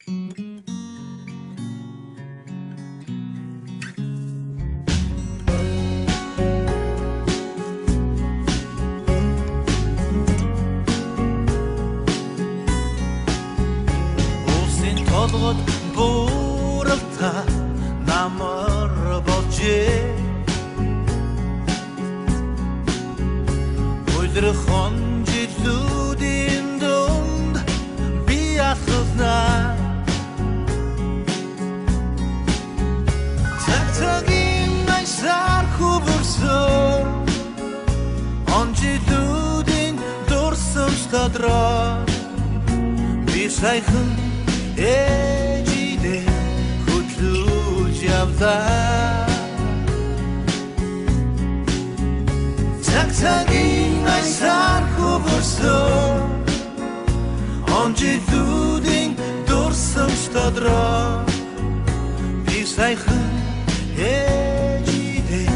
толгод бууралта намар болжээ Улирхон жилүүдийн дунд би алхаснаа цагийн найсаар хөвөрсөн он жилүүдийн дурсамж тодроо би саяхан ээжидээ хөтлөж явлаа цагийн найсаар хөвөрсөн он жилүүдийн дурсамж тодроо би саяхан ээжидээ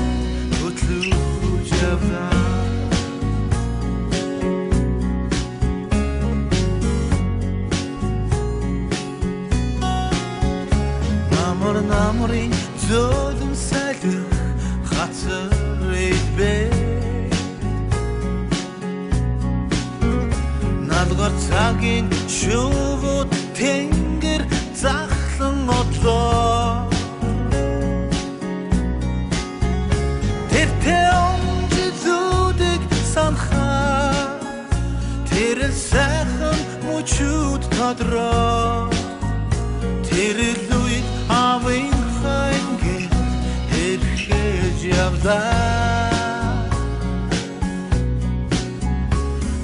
хөтлөж явлаа Намрын зөөлөн салхих хацар эдбэ Надгар цагийн шувууд тэнгэр захлан одлоо Тэртээ омжилүүдийг санахаа Тэрэл сайхан мөчүүд тодроо Тэрэл үед авын хайнгэр эрхэж явлаа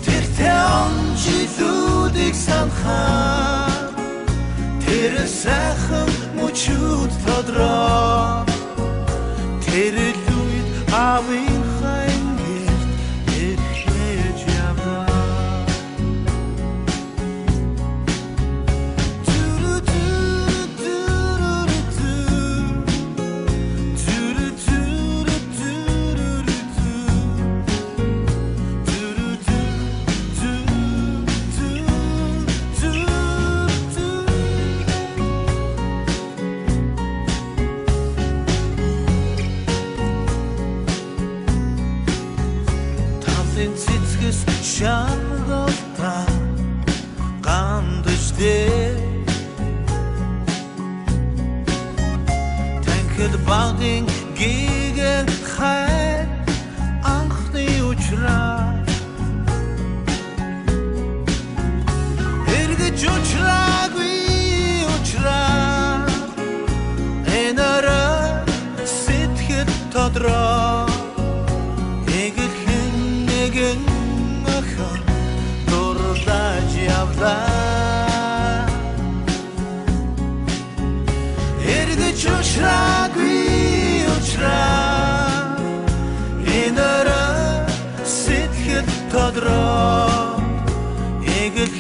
Тэртээ омжилүүдийг санахаа Тэрэл сайхан мөчүүд тодроо Тэрэл үед авын хайнгэр эрхэж явлаа Цэцгэс шаргалта гандаждээ Танхил багын гигэ хай анхны учраа Эргэж учраагүй учраа Энара сэтгэл тодроо Нэгэн ахан дурлаж явлаа Эргэж учраагүй учраа Энара сэтгэл тодроо Эгэл